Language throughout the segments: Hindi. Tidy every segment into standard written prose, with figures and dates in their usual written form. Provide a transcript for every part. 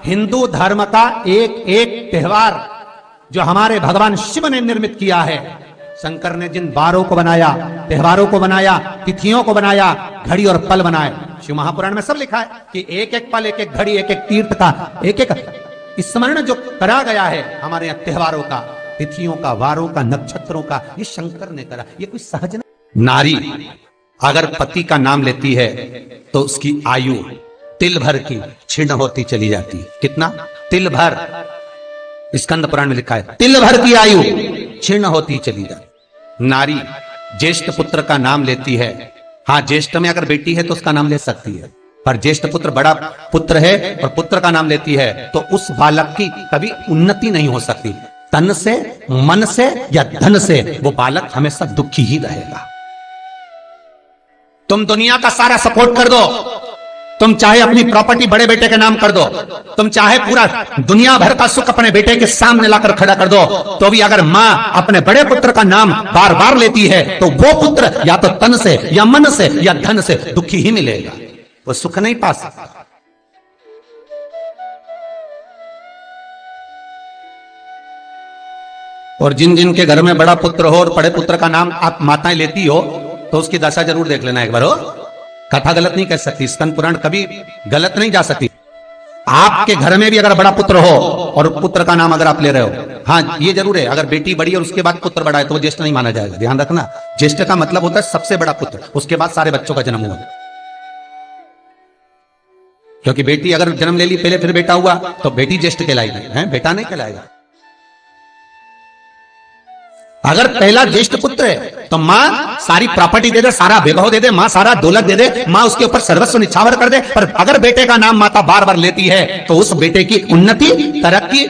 हिंदू धर्म का एक एक त्योहार जो हमारे भगवान शिव ने निर्मित किया है, शंकर ने जिन बारों को बनाया, त्योहारों को बनाया, तिथियों को बनाया, घड़ी और पल बनाए, शिव महापुराण में सब लिखा है कि एक एक पल, एक एक घड़ी, एक एक तीर्थ का एक एक स्मरण जो करा गया है हमारे यहाँ त्योहारों का, तिथियों का, वारों का, नक्षत्रों का, ये शंकर ने करा। ये कोई सहज नहीं। नारी अगर पति का नाम लेती है तो उसकी आयु तिल भर की क्षीण होती चली जाती है। कितना? तिल भर। स्कंद पुराण में लिखा है तिल भर की आयु क्षीण होती चली जाती। नारी ज्येष्ठ पुत्र का नाम लेती है, हाँ ज्येष्ठ में अगर बेटी है तो उसका नाम ले सकती है, पर ज्येष्ठ पुत्र बड़ा पुत्र है और पुत्र का नाम लेती है तो उस बालक की कभी उन्नति नहीं हो सकती। तन से, मन से या धन से वो बालक हमेशा दुखी ही रहेगा। तुम दुनिया का सारा सपोर्ट कर दो, तुम चाहे अपनी प्रॉपर्टी बड़े बेटे के नाम कर दो, तुम चाहे पूरा दुनिया भर का सुख अपने बेटे के सामने लाकर खड़ा कर दो, तो भी अगर मां अपने बड़े पुत्र का नाम बार बार लेती है तो वो पुत्र या तो तन से या मन से या धन से दुखी ही मिलेगा, वो सुख नहीं पा सकता। और जिन जिन के घर में बड़ा पुत्र हो और बड़े पुत्र का नाम आप माताएं लेती हो तो उसकी दशा जरूर देख लेना एक बार। हो कथा गलत नहीं कह सकती, स्कंद पुराण कभी गलत नहीं जा सकती। आपके घर में भी अगर बड़ा पुत्र हो और पुत्र का नाम अगर आप ले रहे हो, हाँ ये जरूर है, अगर बेटी बड़ी और उसके बाद पुत्र बड़ा है तो वो ज्येष्ठ नहीं माना जाएगा। ध्यान रखना, ज्येष्ठ का मतलब होता है सबसे बड़ा पुत्र, उसके बाद सारे बच्चों का जन्म हुआ। क्योंकि बेटी अगर जन्म ले ली पहले फिर बेटा हुआ तो बेटी ज्येष्ठ कहलाएगी, है बेटा नहीं कहलाएगा। अगर पहला ज्येष्ठ पुत्र है तो मां सारी प्रॉपर्टी दे दे, सारा वैभव दे दे, मां सारा दौलत दे दे, मां उसके ऊपर सर्वस्व निछावर कर दे, पर अगर बेटे का नाम माता बार बार लेती है तो उस बेटे की उन्नति, तरक्की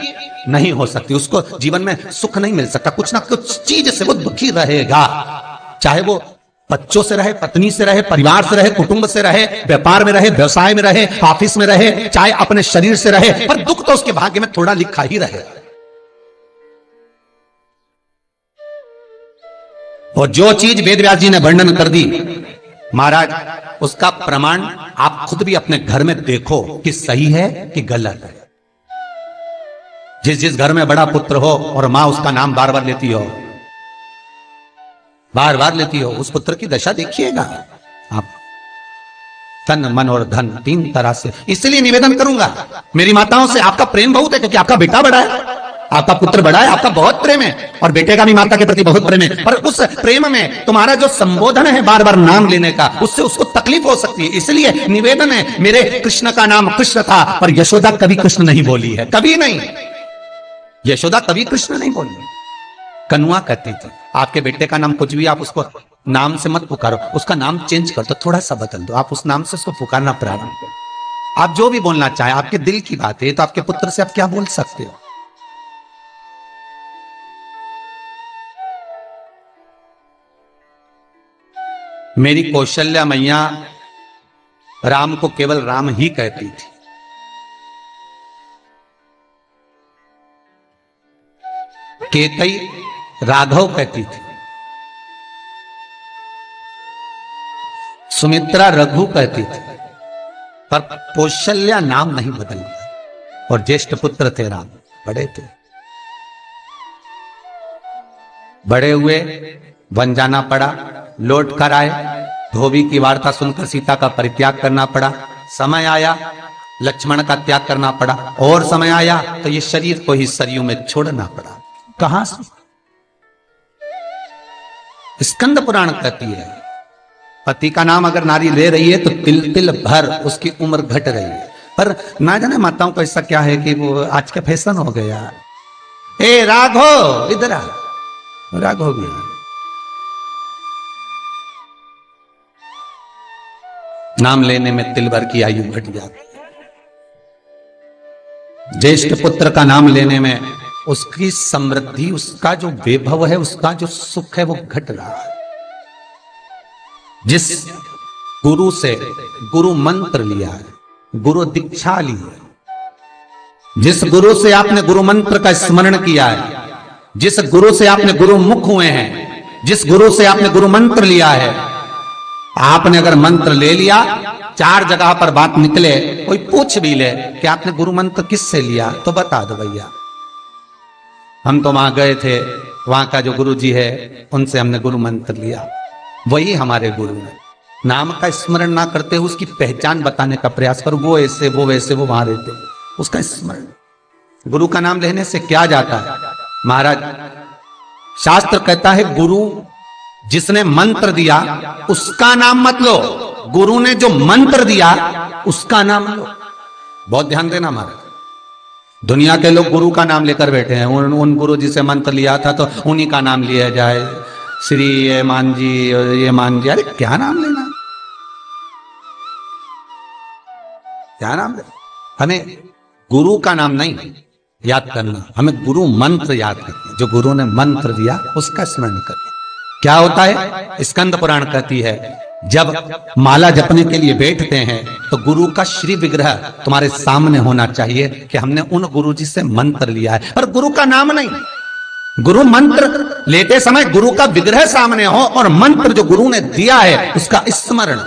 नहीं हो सकती, उसको जीवन में सुख नहीं मिल सकता, कुछ ना कुछ चीज से वो दुखी रहेगा। चाहे वो बच्चों से रहे, पत्नी से रहे, परिवार से रहे, कुटुंब से रहे, व्यापार में रहे, व्यवसाय में रहे, ऑफिस में रहे, चाहे अपने शरीर से रहे, पर दुख तो उसके भाग्य में थोड़ा लिखा ही रहे। और जो चीज वेद व्यास जी ने वर्णन कर दी महाराज, उसका प्रमाण आप खुद भी अपने घर में देखो कि सही है कि गलत है। जिस जिस घर में बड़ा पुत्र हो और मां उसका नाम बार बार लेती हो, बार बार लेती हो, उस पुत्र की दशा देखिएगा आप। तन, मन और धन तीन तरह से। इसलिए निवेदन करूंगा मेरी माताओं से, आपका प्रेम बहुत है क्योंकि आपका बेटा बड़ा है, आपका पुत्र बड़ा है, आपका बहुत प्रेम है और बेटे का भी माता के प्रति बहुत प्रेम है, पर उस प्रेम में तुम्हारा जो संबोधन है बार बार नाम लेने का, उससे उसको तकलीफ हो सकती है। इसलिए निवेदन है, मेरे कृष्ण का नाम कृष्ण था पर यशोदा कभी कृष्ण नहीं बोली है, कभी नहीं, यशोदा कभी कृष्ण नहीं बोली, कनुआ कहती थी। आपके बेटे का नाम कुछ भी, आप उसको नाम से मत पुकारो, उसका नाम चेंज कर दो, थोड़ा सा बदल दो, आप उस नाम से उसको पुकारना प्रारंभ करो। आप जो भी बोलना चाहे, आपके दिल की बात है, तो आपके पुत्र से आप क्या बोल सकते हो। मेरी कौशल्या मैया राम को केवल राम ही कहती थी। केतई राघव कहती थी, सुमित्रा रघु कहती थी, पर कौशल्या नाम नहीं बदल। और ज्येष्ठ पुत्र थे राम, बड़े थे, बड़े हुए, वन जाना पड़ा, लौट कर आए, धोबी की वार्ता सुनकर सीता का परित्याग करना पड़ा, समय आया लक्ष्मण का त्याग करना पड़ा, और समय आया तो ये शरीर को ही सरयू में छोड़ना पड़ा। कहां से? स्कंद पुराण कहती है पति का नाम अगर नारी ले रही है तो तिल तिल भर उसकी उम्र घट रही है। पर ना जाने माताओं को ऐसा क्या है कि वो आज का फैशन हो गया, ए राघव इधर आ, राघव गया, नाम लेने में तिल भर की आयु घट जाती है। ज्येष्ठ पुत्र का नाम लेने में उसकी समृद्धि, उसका जो वैभव है, उसका जो सुख है वो घट रहा है। जिस गुरु से गुरु मंत्र लिया है, गुरु दीक्षा ली है, जिस गुरु से आपने गुरु मंत्र का स्मरण किया है, जिस गुरु से आपने गुरु मुख हुए हैं, जिस गुरु से आपने गुरु मंत्र लिया है, आपने अगर मंत्र ले लिया, 4 जगह पर बात निकले, कोई पूछ भी ले कि आपने गुरु मंत्र किससे लिया, तो बता दो भैया हम तो वहां गए थे, वहां का जो गुरु जी है उनसे हमने गुरु मंत्र लिया, वही हमारे गुरु है। नाम का स्मरण ना करते हुए उसकी पहचान बताने का प्रयास करो, वो ऐसे वो वैसे वो वहां रहते, उसका स्मरण। गुरु का नाम लेने से क्या जाता है महाराज? शास्त्र कहता है गुरु जिसने मंत्र दिया उसका नाम मत लो, गुरु ने जो मंत्र दिया उसका नाम लो। बहुत ध्यान देना महाराज, दुनिया के लोग गुरु का नाम लेकर बैठे हैं, उन गुरु जी से मंत्र लिया था तो उन्हीं का नाम लिया जाए, श्री ये मान जी ये मान जी। अरे क्या नाम लेना, क्या नाम लेना? हमें गुरु का नाम नहीं याद करना, हमें गुरु मंत्र याद करना, जो गुरु ने मंत्र दिया उसका स्मरण करना। क्या होता है? स्कंद पुराण कहती है जब माला जपने के लिए बैठते हैं तो गुरु का श्री विग्रह तुम्हारे सामने होना चाहिए कि हमने उन गुरु जी से मंत्र लिया है, पर गुरु का नाम नहीं। गुरु मंत्र लेते समय गुरु का विग्रह सामने हो और मंत्र जो गुरु ने दिया है उसका स्मरण।